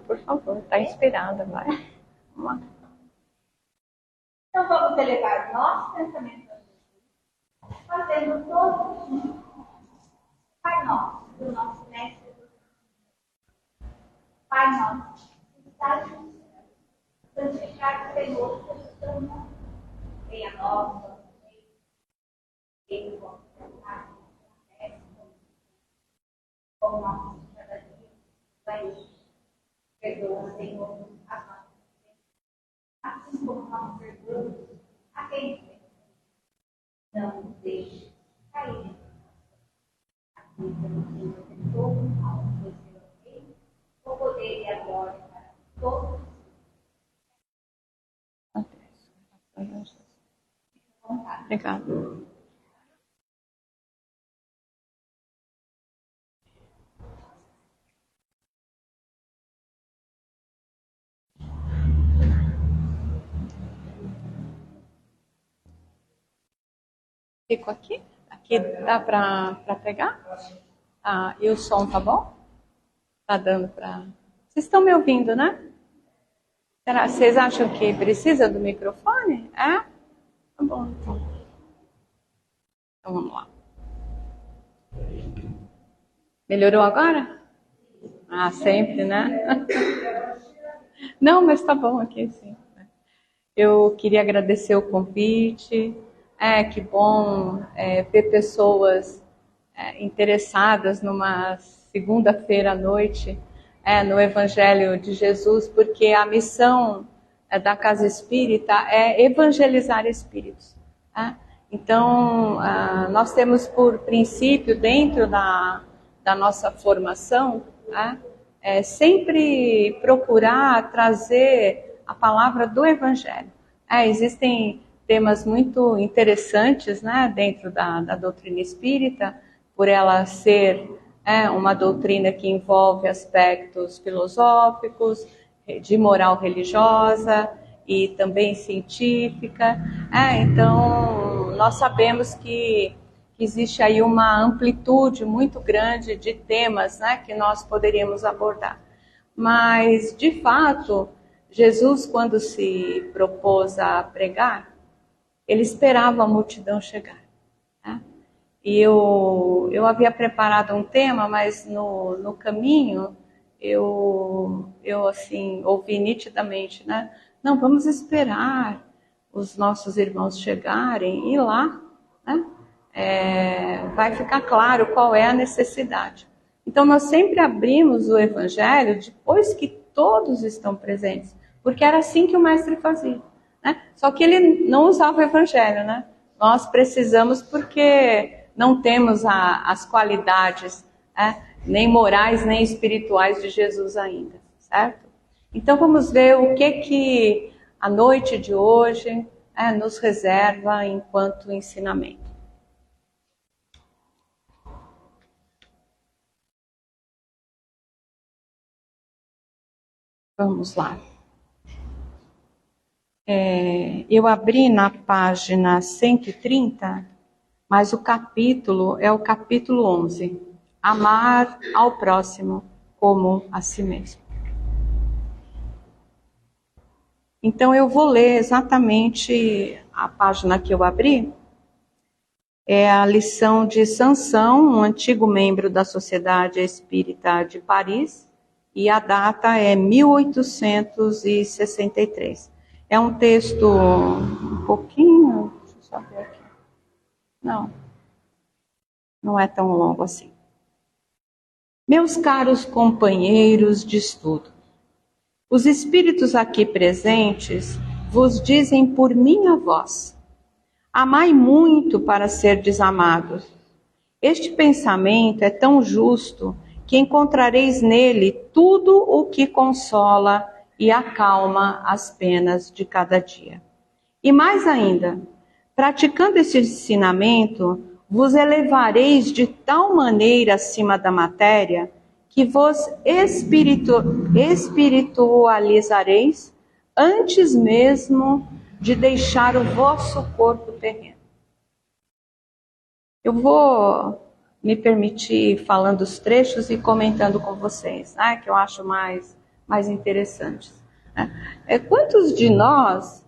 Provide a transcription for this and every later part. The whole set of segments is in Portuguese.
Por favor, está inspirada, vai. Vamos lá. Então vamos elevar nosso pensamento a Jesus, fazendo todos juntos Pai Nosso, do nosso Mestre do céu. Pai Nosso, que estás no céu, santificado Senhor, seja o teu nome. Venha a nós, nosso reino, venha o vosso vontade, na terra como nosso cada dia, vai hoje. Perdoa, Senhor, as nossas ofensas, assim como nós perdoamos a quem nos tem. Não nos deixe cair em assim como o Senhor de todo o mal, pois Senhor reino, o poder e a glória para todos. Obrigada. Fico aqui? Aqui dá para pegar? E o som tá bom? Tá dando para... Vocês estão me ouvindo, né? Vocês acham que precisa do microfone? É? Tá bom, então. Então vamos lá. Melhorou agora? Sempre, né? Não, mas tá bom aqui, sim. Eu queria agradecer o convite. Que bom ver pessoas interessadas numa segunda-feira à noite no Evangelho de Jesus, porque a missão da Casa Espírita é evangelizar espíritos. Então, nós temos por princípio, dentro da nossa formação, sempre procurar trazer a palavra do Evangelho. Existem temas muito interessantes, né, dentro da doutrina espírita, por ela ser uma doutrina que envolve aspectos filosóficos, de moral religiosa e também científica. Então, nós sabemos que existe aí uma amplitude muito grande de temas, né, que nós poderíamos abordar. Mas, de fato, Jesus, quando se propôs a pregar, ele esperava a multidão chegar. E eu havia preparado um tema, mas no caminho eu assim, ouvi nitidamente, né? Não, vamos esperar os nossos irmãos chegarem e lá, né? Vai ficar claro qual é a necessidade. Então nós sempre abrimos o Evangelho depois que todos estão presentes, porque era assim que o mestre fazia. Né? Só que ele não usava o Evangelho, né? Nós precisamos porque não temos as qualidades, nem morais, nem espirituais de Jesus ainda, certo? Então vamos ver o que a noite de hoje nos reserva enquanto ensinamento. Vamos lá. Eu abri na página 130, mas o capítulo é o capítulo 11. Amar ao próximo como a si mesmo. Então eu vou ler exatamente a página que eu abri. É a lição de Sansão, um antigo membro da Sociedade Espírita de Paris, e a data é 1863. É um texto um pouquinho... Deixa eu só ver aqui. Não é tão longo assim. Meus caros companheiros de estudo, os espíritos aqui presentes vos dizem por minha voz: amai muito para ser desamados. Este pensamento é tão justo que encontrareis nele tudo o que consola e acalma as penas de cada dia. E mais ainda, praticando esse ensinamento, vos elevareis de tal maneira acima da matéria que vos espiritualizareis antes mesmo de deixar o vosso corpo terreno. Eu vou me permitir ir falando os trechos e comentando com vocês, né, que eu acho mais interessantes. Né? Quantos de nós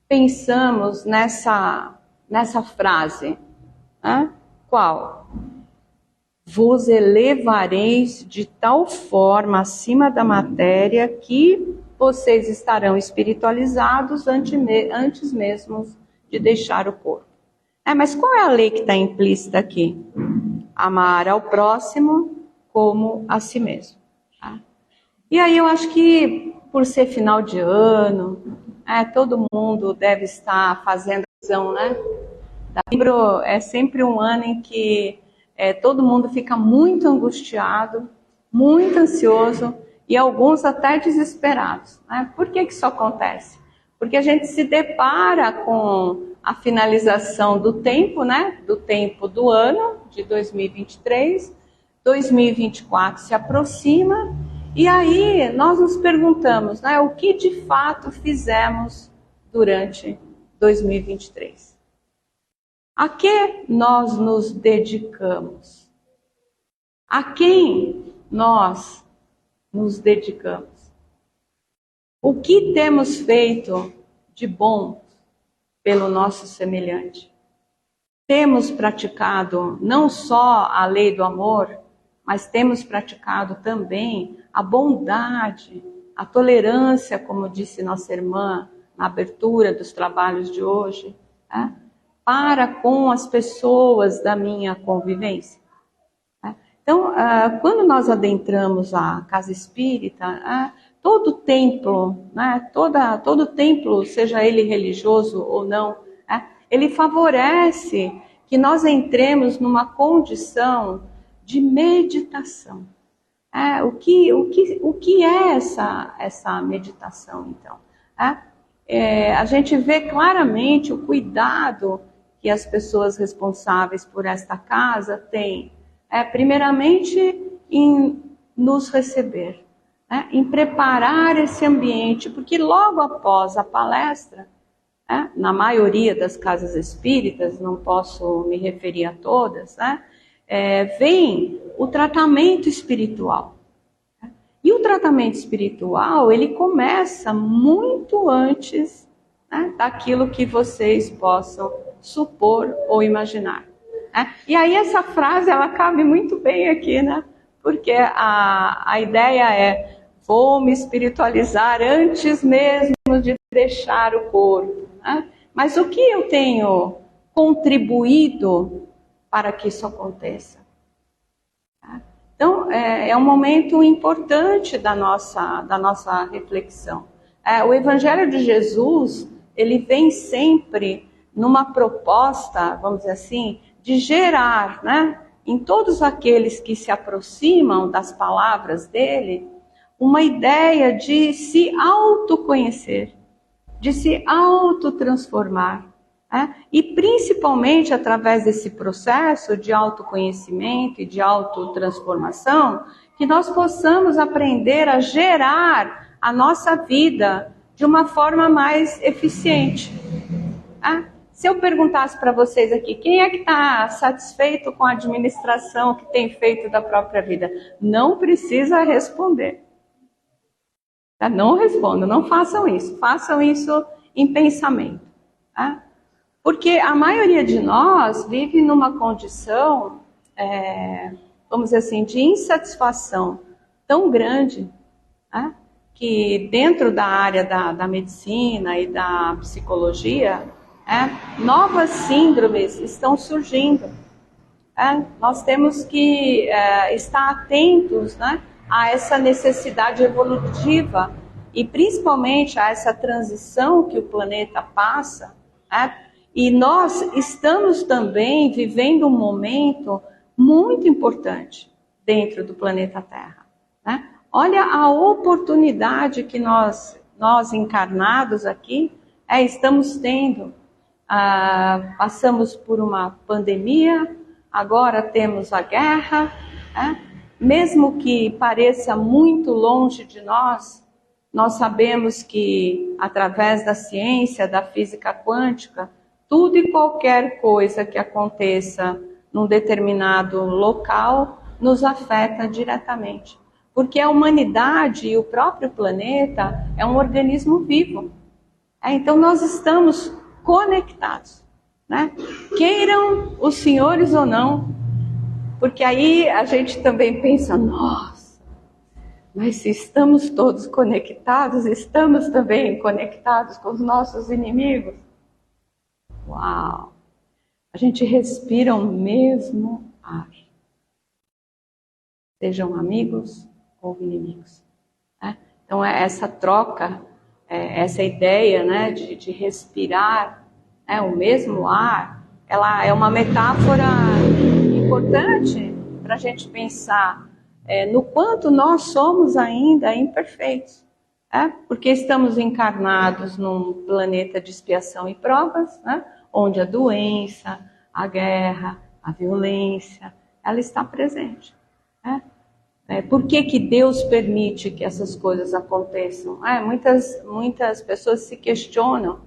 pensamos nessa frase? Né? Qual? Vos elevareis de tal forma acima da matéria que vocês estarão espiritualizados antes mesmo de deixar o corpo. Mas qual é a lei que está implícita aqui? Amar ao próximo como a si mesmo. Tá? E aí eu acho que, por ser final de ano, todo mundo deve estar fazendo ação, né? Dezembro é sempre um ano em que todo mundo fica muito angustiado, muito ansioso e alguns até desesperados. Né? Por que isso acontece? Porque a gente se depara com a finalização do tempo, né? Do tempo do ano de 2023, 2024 se aproxima e aí nós nos perguntamos, né? O que de fato fizemos durante 2023? A que nós nos dedicamos? A quem nós nos dedicamos? O que temos feito de bom pelo nosso semelhante? Temos praticado não só a lei do amor, mas temos praticado também a bondade, a tolerância, como disse nossa irmã na abertura dos trabalhos de hoje, né? Para com as pessoas da minha convivência. Então, quando nós adentramos a casa espírita, todo templo, né, todo templo, seja ele religioso ou não, ele favorece que nós entremos numa condição de meditação. O que é essa meditação, então? A gente vê claramente o cuidado que as pessoas responsáveis por esta casa têm, primeiramente em nos receber, em preparar esse ambiente, porque logo após a palestra, na maioria das casas espíritas, não posso me referir a todas, vem o tratamento espiritual. E o tratamento espiritual, ele começa muito antes, daquilo que vocês possam supor ou imaginar. E aí essa frase, ela cabe muito bem aqui, né? Porque a ideia é, vou me espiritualizar antes mesmo de deixar o corpo. Mas o que eu tenho contribuído para que isso aconteça? Então, é um momento importante da nossa reflexão. O Evangelho de Jesus, ele vem sempre numa proposta, vamos dizer assim, de gerar, né, em todos aqueles que se aproximam das palavras dele, uma ideia de se autoconhecer, de se autotransformar. E principalmente através desse processo de autoconhecimento e de autotransformação, que nós possamos aprender a gerar a nossa vida de uma forma mais eficiente. Se eu perguntasse para vocês aqui, quem é que está satisfeito com a administração que tem feito da própria vida? Não precisa responder. Não respondam, não façam isso em pensamento. Porque a maioria de nós vive numa condição, vamos dizer assim, de insatisfação tão grande, que dentro da área da medicina e da psicologia, novas síndromes estão surgindo. Nós temos que estar atentos, né, a essa necessidade evolutiva e principalmente a essa transição que o planeta passa, e nós estamos também vivendo um momento muito importante dentro do planeta Terra. Olha a oportunidade que nós encarnados aqui estamos tendo. Passamos por uma pandemia, agora temos a guerra. Mesmo que pareça muito longe de nós sabemos que através da ciência, da física quântica, tudo e qualquer coisa que aconteça num determinado local nos afeta diretamente. Porque a humanidade e o próprio planeta é um organismo vivo. Então nós estamos conectados, né? Queiram os senhores ou não, porque aí a gente também pensa, nossa, mas se estamos todos conectados, estamos também conectados com os nossos inimigos? Uau! A gente respira o mesmo ar. Sejam amigos ou inimigos. Né? Então essa troca, essa ideia, né, de respirar, né, o mesmo ar, ela é uma metáfora importante para a gente pensar no quanto nós somos ainda imperfeitos. Porque estamos encarnados num planeta de expiação e provas, né, onde a doença, a guerra, a violência, ela está presente. Por que Deus permite que essas coisas aconteçam? Muitas pessoas se questionam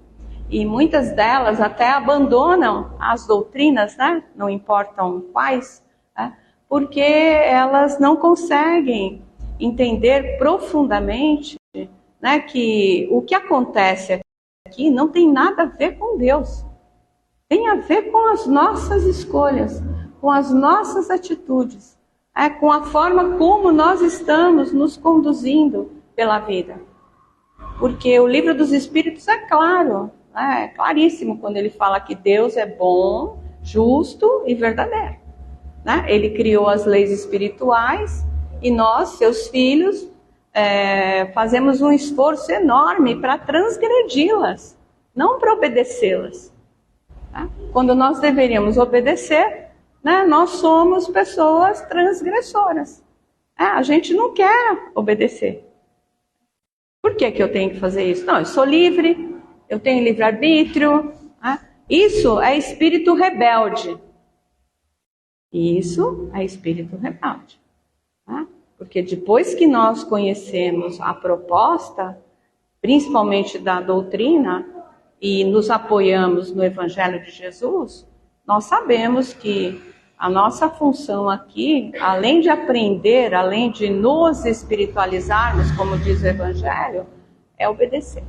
e muitas delas até abandonam as doutrinas, né? Não importam quais, né? Porque elas não conseguem entender profundamente, né, que o que acontece aqui não tem nada a ver com Deus. Tem a ver com as nossas escolhas, com as nossas atitudes, com a forma como nós estamos nos conduzindo pela vida. Porque o livro dos Espíritos é claro, é claríssimo quando ele fala que Deus é bom, justo e verdadeiro. Ele criou as leis espirituais e nós, seus filhos, fazemos um esforço enorme para transgredi-las, não para obedecê-las. Quando nós deveríamos obedecer, né, nós somos pessoas transgressoras. A gente não quer obedecer. Por que eu tenho que fazer isso? Não, eu sou livre, eu tenho livre-arbítrio. Isso é espírito rebelde. Isso é espírito rebelde. Porque depois que nós conhecemos a proposta, principalmente da doutrina, e nos apoiamos no Evangelho de Jesus, nós sabemos que a nossa função aqui, além de aprender, além de nos espiritualizarmos, como diz o Evangelho, é obedecer.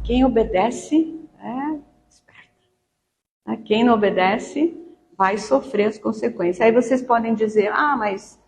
Quem obedece é esperto. Quem não obedece vai sofrer as consequências. Aí vocês podem dizer, mas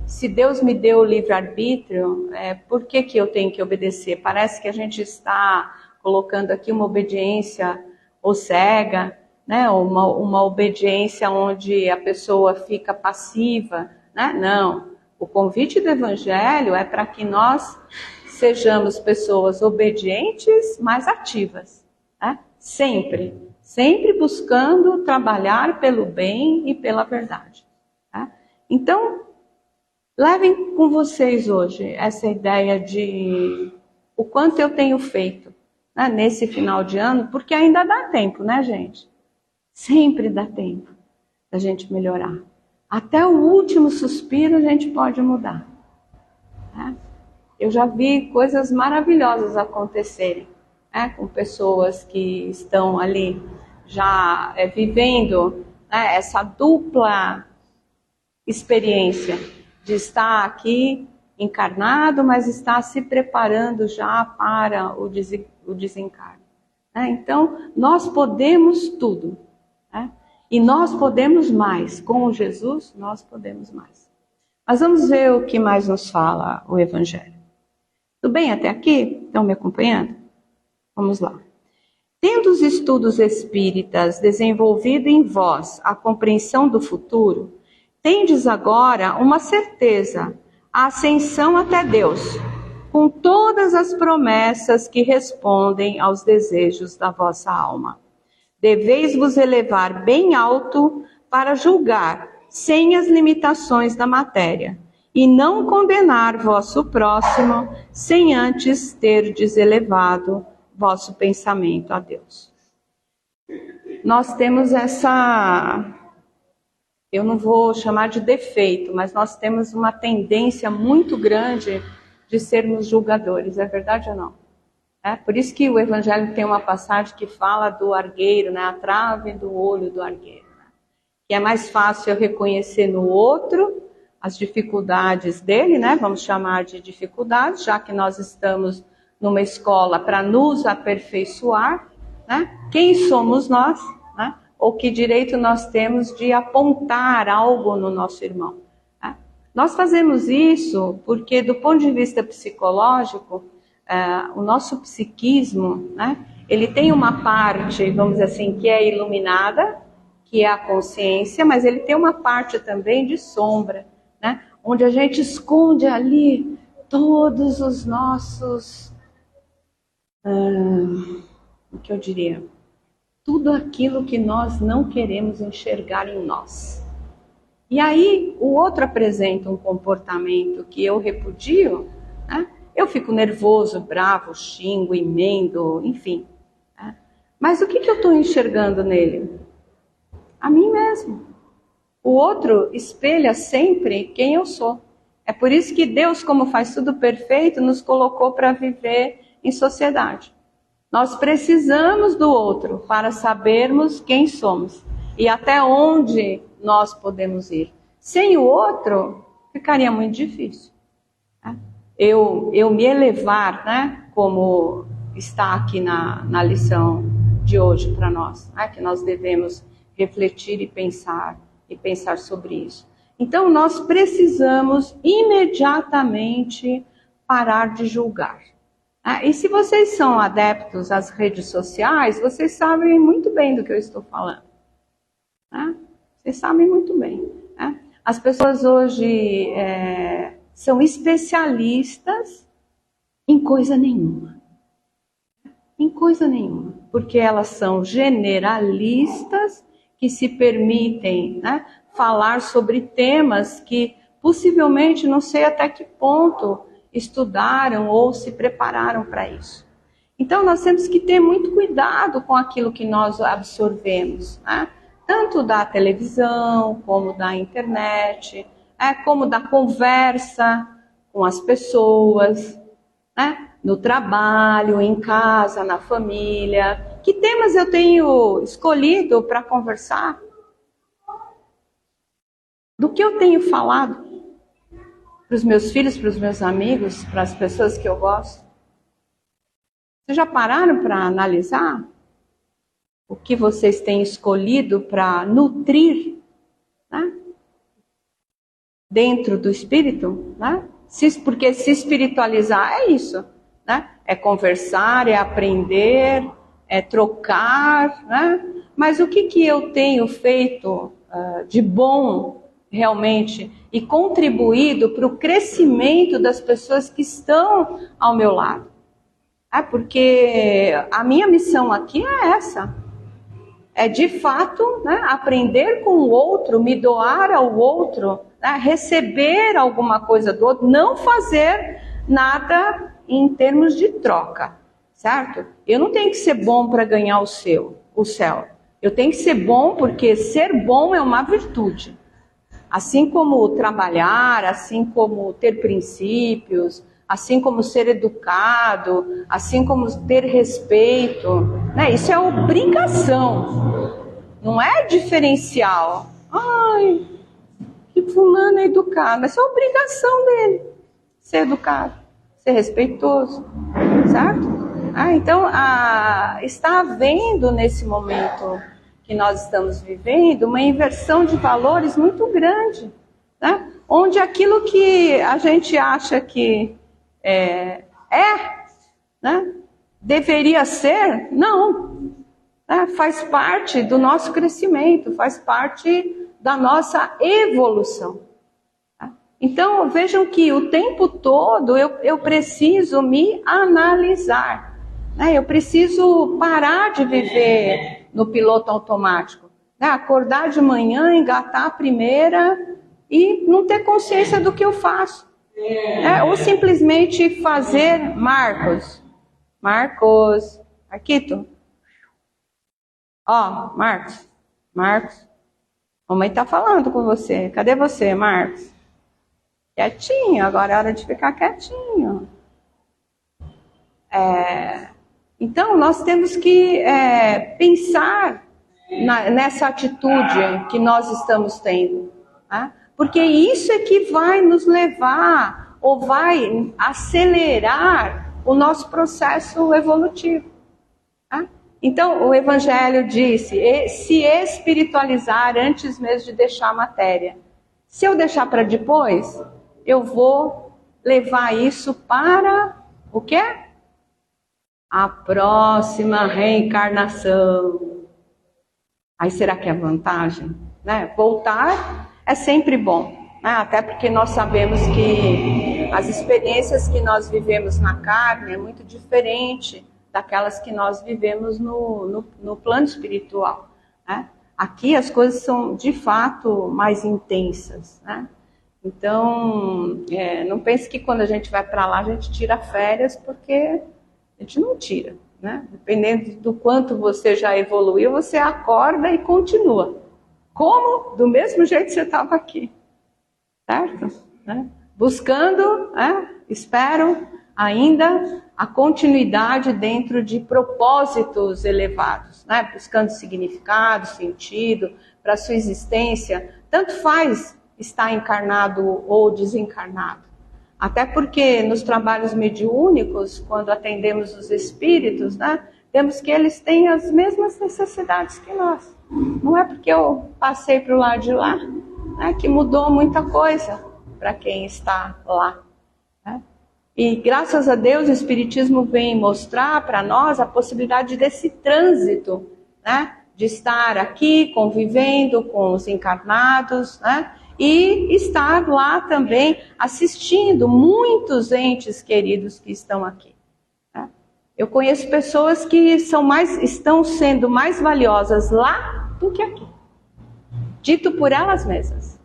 se Deus me deu o livre-arbítrio, por que eu tenho que obedecer? Parece que a gente está colocando aqui uma obediência ou cega, né? Uma obediência onde a pessoa fica passiva. Né? Não, o convite do Evangelho é para que nós sejamos pessoas obedientes, mas ativas. Né? Sempre buscando trabalhar pelo bem e pela verdade. Então, levem com vocês hoje essa ideia de o quanto eu tenho feito, né, nesse final de ano, porque ainda dá tempo, né, gente? Sempre dá tempo da gente melhorar. Até o último suspiro a gente pode mudar. Né? Eu já vi coisas maravilhosas acontecerem, né, com pessoas que estão ali já vivendo, né, essa dupla experiência de estar aqui encarnado, mas estar se preparando já para o desencarne. Então, nós podemos tudo. E nós podemos mais. Com Jesus, nós podemos mais. Mas vamos ver o que mais nos fala o Evangelho. Tudo bem até aqui? Estão me acompanhando? Vamos lá. Tendo os estudos espíritas desenvolvido em vós a compreensão do futuro, tendes agora uma certeza, a ascensão até Deus, com todas as promessas que respondem aos desejos da vossa alma. Deveis vos elevar bem alto para julgar, sem as limitações da matéria, e não condenar vosso próximo, sem antes terdes elevado vosso pensamento a Deus. Nós temos essa... Eu não vou chamar de defeito, mas nós temos uma tendência muito grande de sermos julgadores, é verdade ou não? Por isso que o Evangelho tem uma passagem que fala do argueiro, né? A trave do olho do argueiro. Né? Que é mais fácil eu reconhecer no outro as dificuldades dele, né? Vamos chamar de dificuldades, já que nós estamos numa escola para nos aperfeiçoar. Né? Quem somos nós? Né? Ou que direito nós temos de apontar algo no nosso irmão? Né? Nós fazemos isso porque, do ponto de vista psicológico, o nosso psiquismo, né, ele tem uma parte, vamos dizer assim, que é iluminada, que é a consciência, mas ele tem uma parte também de sombra, né, onde a gente esconde ali todos os nossos, o que eu diria, tudo aquilo que nós não queremos enxergar em nós. E aí o outro apresenta um comportamento que eu repudio, né? Eu fico nervoso, bravo, xingo, emendo, enfim. Né? Mas o que eu estou enxergando nele? A mim mesmo. O outro espelha sempre quem eu sou. É por isso que Deus, como faz tudo perfeito, nos colocou para viver em sociedade. Nós precisamos do outro para sabermos quem somos e até onde nós podemos ir. Sem o outro, ficaria muito difícil. Eu me elevar, né, como está aqui na lição de hoje para nós, né, que nós devemos refletir e pensar sobre isso. Então, nós precisamos imediatamente parar de julgar. E se vocês são adeptos às redes sociais, vocês sabem muito bem do que eu estou falando. Né? Vocês sabem muito bem. Né? As pessoas hoje são especialistas em coisa nenhuma. Em coisa nenhuma. Porque elas são generalistas que se permitem, né, falar sobre temas que possivelmente não sei até que ponto estudaram ou se prepararam para isso. Então nós temos que ter muito cuidado com aquilo que nós absorvemos, né? Tanto da televisão, como da internet, como da conversa com as pessoas, né? No trabalho, em casa, na família. Que temas eu tenho escolhido para conversar? Do que eu tenho falado para os meus filhos, para os meus amigos, para as pessoas que eu gosto? Vocês já pararam para analisar o que vocês têm escolhido para nutrir, né? Dentro do espírito, né? Porque se espiritualizar é isso, né? É conversar, é aprender, é trocar, né? Mas o que eu tenho feito de bom realmente e contribuído para o crescimento das pessoas que estão ao meu lado? Porque a minha missão aqui é essa. É de fato, né, aprender com o outro, me doar ao outro, né, receber alguma coisa do outro, não fazer nada em termos de troca, certo? Eu não tenho que ser bom para ganhar o céu. Eu tenho que ser bom porque ser bom é uma virtude. Assim como trabalhar, assim como ter princípios, assim como ser educado, assim como ter respeito, né? Isso é obrigação, não é diferencial. Ai, que fulano é educado, mas é obrigação dele ser educado, ser respeitoso, certo? Então, está havendo nesse momento que nós estamos vivendo uma inversão de valores muito grande, né? Onde aquilo que a gente acha que né? Deveria ser, não, né? Faz parte do nosso crescimento, faz parte da nossa evolução. Tá? Então vejam que o tempo todo eu preciso me analisar, né? Eu preciso parar de viver no piloto automático, né? Acordar de manhã, engatar a primeira e não ter consciência do que eu faço. Ou simplesmente fazer Marcos, Marquito, Marcos, mamãe tá falando com você, cadê você, Então, nós temos que pensar nessa atitude que nós estamos tendo, né? Porque isso é que vai nos levar ou vai acelerar o nosso processo evolutivo, né? Então, o Evangelho disse, se espiritualizar antes mesmo de deixar a matéria. Se eu deixar para depois, eu vou levar isso para o quê? A próxima reencarnação. Aí será que é vantagem? Né? Voltar é sempre bom, né? Até porque nós sabemos que as experiências que nós vivemos na carne é muito diferente daquelas que nós vivemos no plano espiritual, né? Aqui as coisas são de fato mais intensas, né? Então, não pense que quando a gente vai para lá a gente tira férias, porque a gente não tira, né? Dependendo do quanto você já evoluiu, você acorda e continua. Como? Do mesmo jeito que você estava aqui, certo? Né? Buscando, espero, ainda a continuidade dentro de propósitos elevados, né? Buscando significado, sentido para a sua existência. Tanto faz estar encarnado ou desencarnado. Até porque nos trabalhos mediúnicos, quando atendemos os espíritos, né, temos que eles têm as mesmas necessidades que nós. Não é porque eu passei para o lado de lá, né, que mudou muita coisa para quem está lá, né? E graças a Deus o Espiritismo vem mostrar para nós a possibilidade desse trânsito, né, de estar aqui convivendo com os encarnados, né, e estar lá também assistindo muitos entes queridos que estão aqui, né? Eu conheço pessoas que estão sendo mais valiosas lá do que aqui, dito por elas mesmas,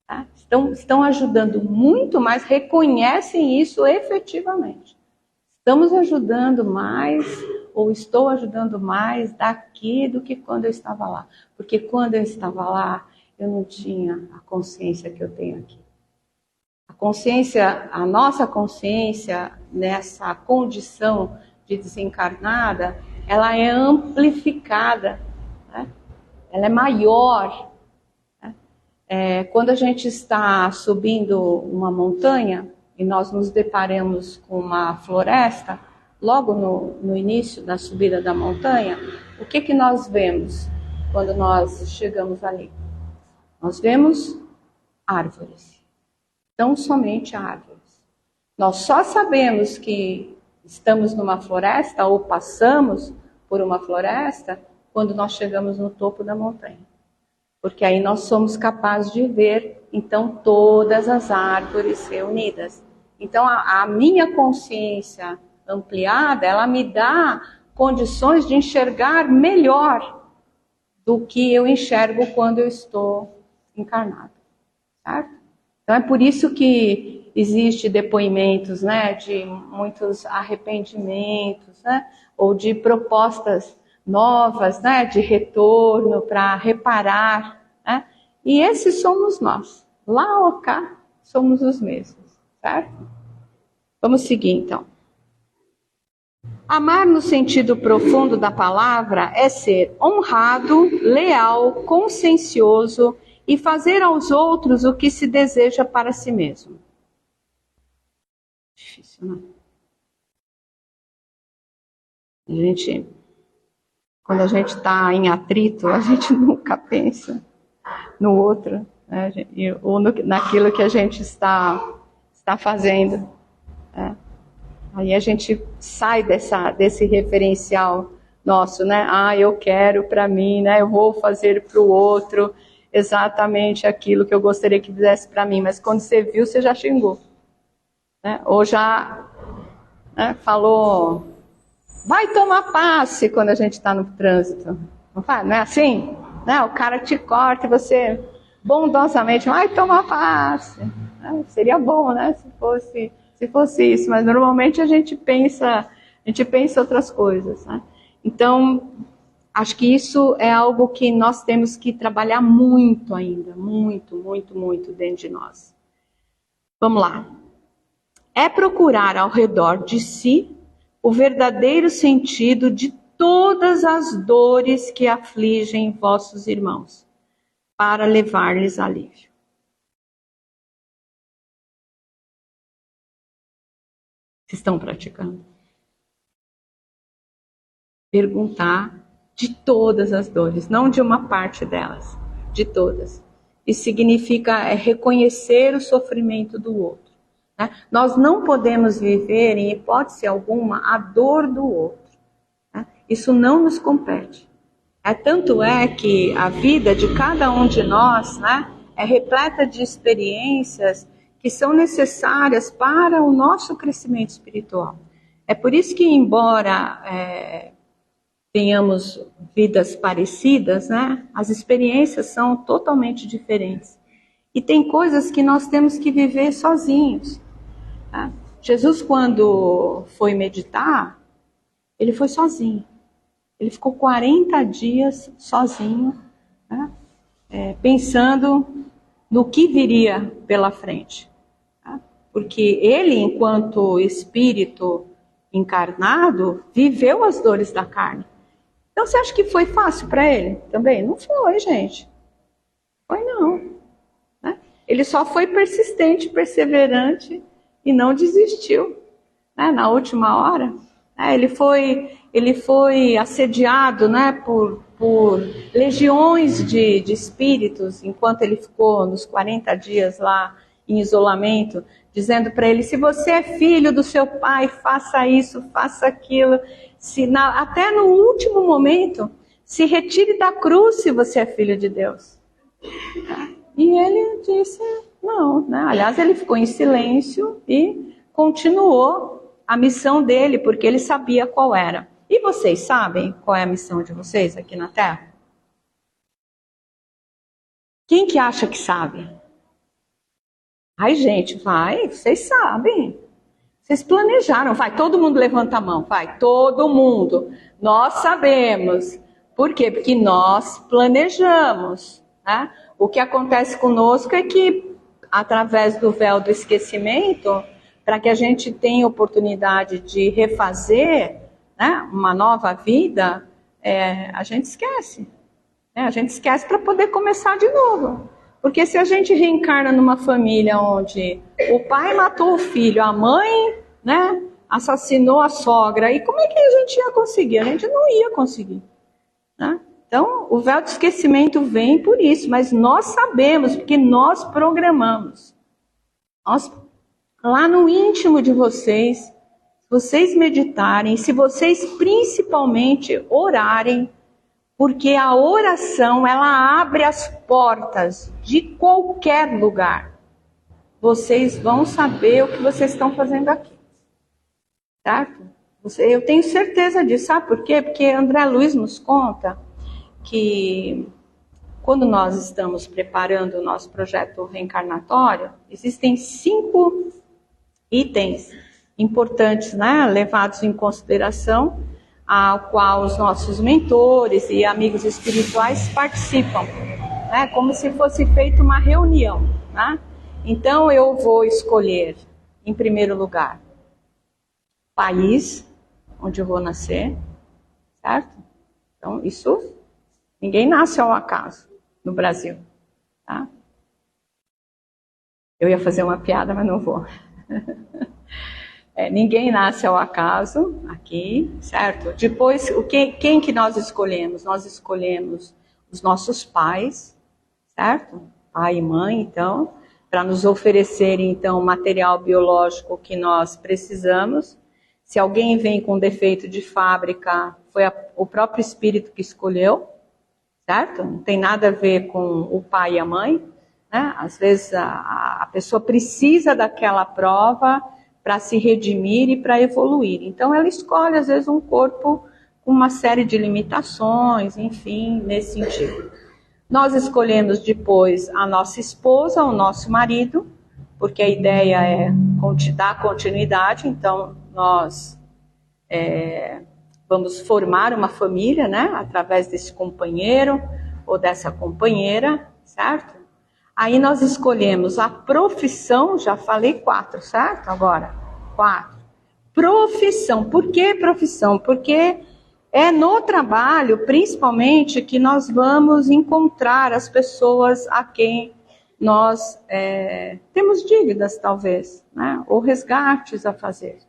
tá? Estão ajudando muito mais, reconhecem isso efetivamente. Estamos ajudando mais, ou estou ajudando mais daqui do que quando eu estava lá. Porque quando eu estava lá, eu não tinha a consciência que eu tenho aqui. A nossa consciência nessa condição de desencarnada, ela é amplificada, né? Ela é maior, né? Quando a gente está subindo uma montanha e nós nos deparamos com uma floresta, logo no início da subida da montanha, o que nós vemos quando nós chegamos ali? Nós vemos árvores, tão somente árvores. Nós só sabemos que estamos numa floresta ou passamos por uma floresta quando nós chegamos no topo da montanha. Porque aí nós somos capazes de ver, então, todas as árvores reunidas. Então, a minha consciência ampliada, ela me dá condições de enxergar melhor do que eu enxergo quando eu estou encarnado, certo? Então é por isso que existe depoimentos, né, de muitos arrependimentos, né, ou de propostas novas, né, de retorno para reparar, né? E esses somos nós. Lá ou cá somos os mesmos, certo? Vamos seguir então. Amar no sentido profundo da palavra é ser honrado, leal, consciencioso e fazer aos outros o que se deseja para si mesmo. Difícil, não? Quando a gente está em atrito, a gente nunca pensa no outro, né? Ou naquilo que a gente está fazendo, né? Aí a gente sai desse referencial nosso, né? Eu quero para mim, né? Eu vou fazer para o outro exatamente aquilo que eu gostaria que fizesse para mim, mas quando você viu, você já xingou, né? Ou já, né, falou, vai tomar passe quando a gente está no trânsito. Não é assim? Né? O cara te corta e você bondosamente vai tomar passe. Né? Seria bom, né? Se fosse isso, mas normalmente a gente pensa outras coisas, né? Então, acho que isso é algo que nós temos que trabalhar muito ainda, muito, muito, muito dentro de nós. Vamos lá. É procurar ao redor de si o verdadeiro sentido de todas as dores que afligem vossos irmãos, para levar-lhes alívio. Vocês estão praticando? Perguntar de todas as dores, não de uma parte delas, de todas. Isso significa reconhecer o sofrimento do outro. Né? Nós não podemos viver, em hipótese alguma, a dor do outro. Né? Isso não nos compete. Tanto é que a vida de cada um de nós, né, é repleta de experiências que são necessárias para o nosso crescimento espiritual. É por isso que, embora tenhamos vidas parecidas, né, as experiências são totalmente diferentes. E tem coisas que nós temos que viver sozinhos. Tá? Jesus, quando foi meditar, ele foi sozinho. Ele ficou 40 dias sozinho, né, pensando no que viria pela frente. Tá? Porque ele, enquanto espírito encarnado, viveu as dores da carne. Então você acha que foi fácil para ele? Também não foi, gente. Foi não. Né? Ele só foi persistente, perseverante e não desistiu. Né? Na última hora, né? Ele foi assediado, né, por legiões de espíritos, enquanto ele ficou nos 40 dias lá em isolamento, dizendo para ele, se você é filho do seu pai, faça isso, faça aquilo. Até no último momento, se retire da cruz se você é filho de Deus. E ele disse não. Né? Aliás, ele ficou em silêncio e continuou a missão dele, porque ele sabia qual era. E vocês sabem qual é a missão de vocês aqui na Terra? Quem que acha que sabe? Ai, gente, vai, vocês sabem. Vocês planejaram, vai, todo mundo levanta a mão, vai, todo mundo. Nós sabemos. Por quê? Porque nós planejamos. Né? O que acontece conosco é que, através do véu do esquecimento, para que a gente tenha oportunidade de refazer, né, uma nova vida, a gente esquece. Né? A gente esquece para poder começar de novo. Porque se a gente reencarna numa família onde o pai matou o filho, a mãe, né, assassinou a sogra, e como é que a gente ia conseguir? A gente não ia conseguir. Né? Então, o véu do esquecimento vem por isso, mas nós sabemos, porque nós programamos. Lá no íntimo de vocês, se vocês meditarem, se vocês principalmente orarem, porque a oração, ela abre as portas de qualquer lugar. Vocês vão saber o que vocês estão fazendo aqui. Certo? Eu tenho certeza disso. Sabe por quê? Porque André Luiz nos conta que quando nós estamos preparando o nosso projeto reencarnatório, existem 5 itens importantes, né, levados em consideração, ao qual os nossos mentores e amigos espirituais participam, né, como se fosse feita uma reunião. Né? Então eu vou escolher, em primeiro lugar, país onde eu vou nascer, certo? Então isso, ninguém nasce ao acaso no Brasil. Tá? Eu ia fazer uma piada, mas não vou. Ninguém nasce ao acaso aqui, certo? Depois, quem que nós escolhemos? Nós escolhemos os nossos pais, certo? Pai e mãe, então, para nos oferecerem, então, o material biológico que nós precisamos. Se alguém vem com defeito de fábrica, foi o próprio espírito que escolheu, certo? Não tem nada a ver com o pai e a mãe. Né? Às vezes a pessoa precisa daquela prova para se redimir e para evoluir. Então ela escolhe, às vezes, um corpo com uma série de limitações, enfim, nesse sentido. Nós escolhemos depois a nossa esposa, o nosso marido, porque a ideia é dar continuidade, então nós vamos formar uma família, né, através desse companheiro ou dessa companheira, certo? Aí nós escolhemos a profissão, já falei 4, certo? Agora, 4. profissão. Por que profissão? Porque é no trabalho, principalmente, que nós vamos encontrar as pessoas a quem nós temos dívidas, talvez, né? Ou resgates a fazer.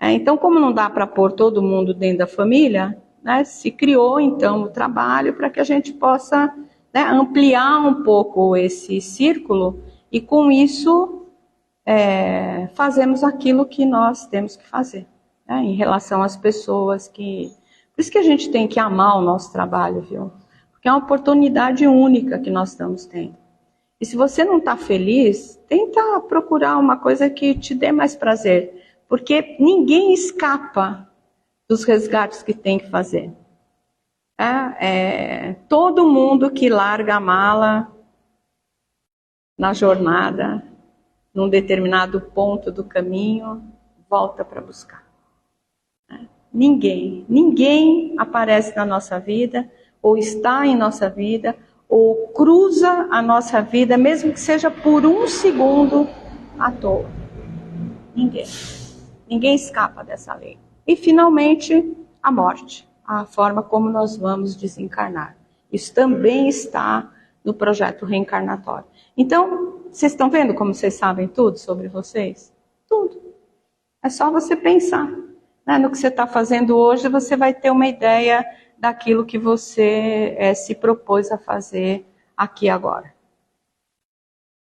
Então, como não dá para pôr todo mundo dentro da família, né, se criou, então, o trabalho para que a gente possa, né, ampliar um pouco esse círculo e, com isso, fazemos aquilo que nós temos que fazer, né, em relação às pessoas que... Por isso que a gente tem que amar o nosso trabalho, viu? Porque é uma oportunidade única que nós estamos tendo. E se você não está feliz, tenta procurar uma coisa que te dê mais prazer. Porque ninguém escapa dos resgates que tem que fazer. Todo mundo que larga a mala na jornada, num determinado ponto do caminho, volta para buscar. Ninguém aparece na nossa vida, ou está em nossa vida, ou cruza a nossa vida, mesmo que seja por um segundo à toa. Ninguém escapa dessa lei. E, finalmente, a morte, a forma como nós vamos desencarnar. Isso também está no projeto reencarnatório. Então, vocês estão vendo como vocês sabem tudo sobre vocês? Tudo. É só você pensar, né? No que você está fazendo hoje, você vai ter uma ideia daquilo que você se propôs a fazer aqui agora.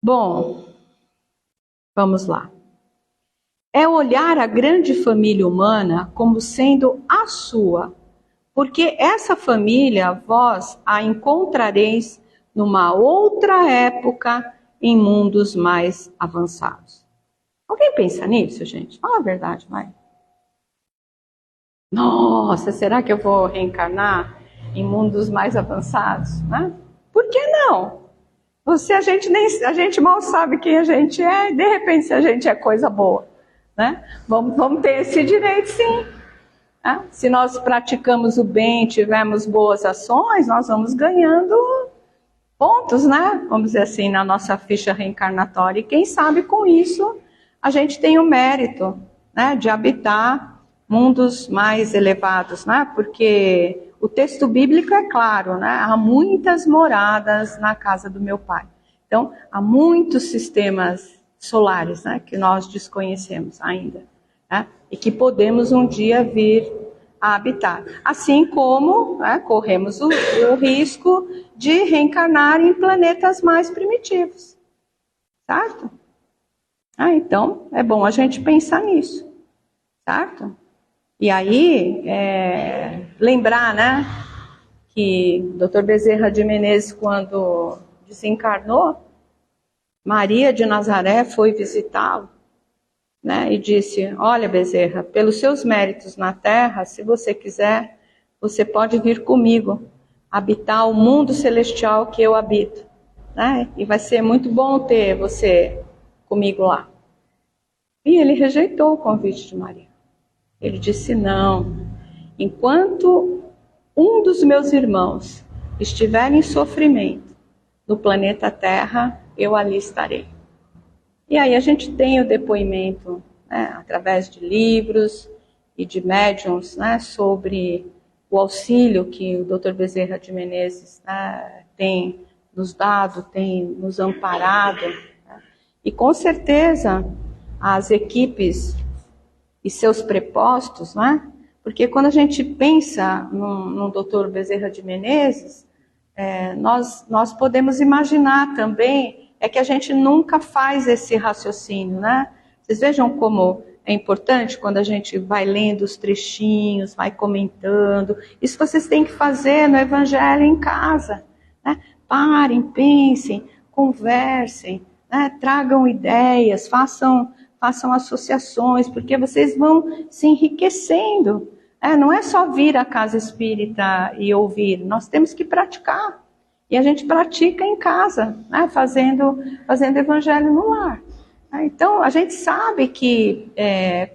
Bom, vamos lá. É olhar a grande família humana como sendo a sua, porque essa família vós a encontrareis numa outra época em mundos mais avançados. Alguém pensa nisso, gente? Fala a verdade, vai. Nossa, será que eu vou reencarnar em mundos mais avançados? Né? Por que não? A gente mal sabe quem a gente é, e de repente se a gente é coisa boa. Né? Vamos ter esse direito, sim. Né? Se nós praticamos o bem, tivermos boas ações, nós vamos ganhando pontos, né? Vamos dizer assim, na nossa ficha reencarnatória. E quem sabe com isso a gente tem o mérito, né, de habitar mundos mais elevados, né? Porque o texto bíblico é claro, né? Há muitas moradas na casa do meu Pai. Então, há muitos sistemas solares, né, que nós desconhecemos ainda, né, e que podemos um dia vir a habitar. Assim como, né, corremos o risco de reencarnar em planetas mais primitivos. Certo? Então, é bom a gente pensar nisso. Certo? E aí, lembrar, né, que o Dr. Bezerra de Menezes, quando desencarnou, Maria de Nazaré foi visitá-lo, né, e disse: olha, Bezerra, pelos seus méritos na Terra, se você quiser, você pode vir comigo, habitar o mundo celestial que eu habito, né, e vai ser muito bom ter você comigo lá. E ele rejeitou o convite de Maria. Ele disse: não, enquanto um dos meus irmãos estiver em sofrimento no planeta Terra, eu ali estarei. E aí a gente tem o depoimento, né, através de livros e de médiuns, né, sobre o auxílio que o Dr. Bezerra de Menezes, né, tem nos dado, tem nos amparado. Né, e com certeza as equipes e seus prepostos, né, porque quando a gente pensa no Dr. Bezerra de Menezes, nós podemos imaginar também que a gente nunca faz esse raciocínio, né? Vocês vejam como é importante quando a gente vai lendo os trechinhos, vai comentando. Isso vocês têm que fazer no Evangelho em casa, né? Parem, pensem, conversem, né? Tragam ideias, façam associações, porque vocês vão se enriquecendo. Não é só vir à casa espírita e ouvir, nós temos que praticar. E a gente pratica em casa, né, fazendo evangelho no lar. Então, a gente sabe que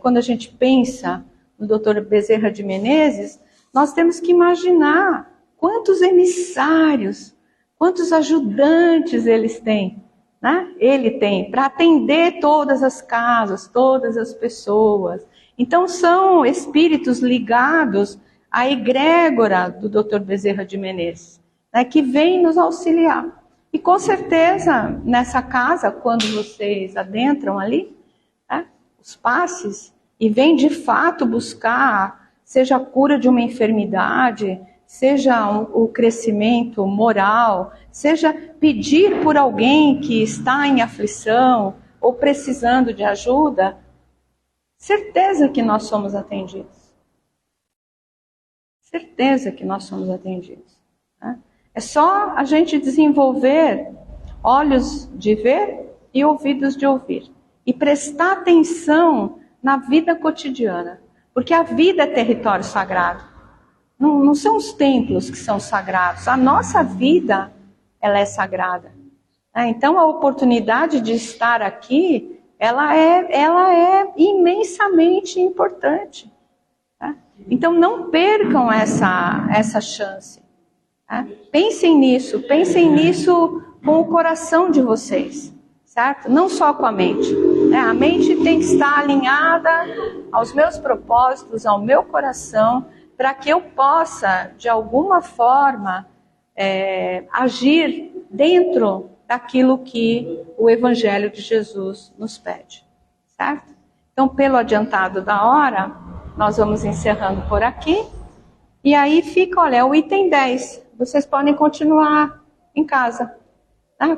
quando a gente pensa no Dr. Bezerra de Menezes, nós temos que imaginar quantos emissários, quantos ajudantes eles têm, né? Ele tem para atender todas as casas, todas as pessoas. Então são espíritos ligados à egrégora do Dr. Bezerra de Menezes, né, que vem nos auxiliar. E com certeza nessa casa, quando vocês adentram ali, né, os passes, e vêm de fato buscar, seja a cura de uma enfermidade, seja o crescimento moral, seja pedir por alguém que está em aflição ou precisando de ajuda, certeza que nós somos atendidos. Certeza que nós somos atendidos. Né? É só a gente desenvolver olhos de ver e ouvidos de ouvir. E prestar atenção na vida cotidiana. Porque a vida é território sagrado. Não são os templos que são sagrados. A nossa vida, ela é sagrada. Então, a oportunidade de estar aqui, ela é imensamente importante. Então, não percam essa chance. Pensem nisso com o coração de vocês. Certo? Não só com a mente. A mente tem que estar alinhada aos meus propósitos, ao meu coração, para que eu possa, de alguma forma, agir dentro daquilo que o Evangelho de Jesus nos pede. Certo? Então, pelo adiantado da hora, nós vamos encerrando por aqui. E aí fica, olha, o item 10. Vocês podem continuar em casa.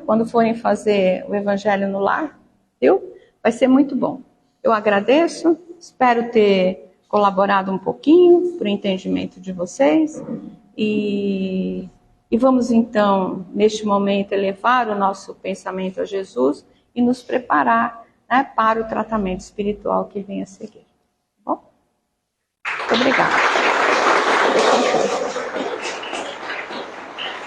Quando forem fazer o Evangelho no lar, viu? Vai ser muito bom. Eu agradeço, espero ter colaborado um pouquinho para o entendimento de vocês. E vamos então, neste momento, elevar o nosso pensamento a Jesus e nos preparar, né, para o tratamento espiritual que vem a seguir. Bom? Muito obrigada.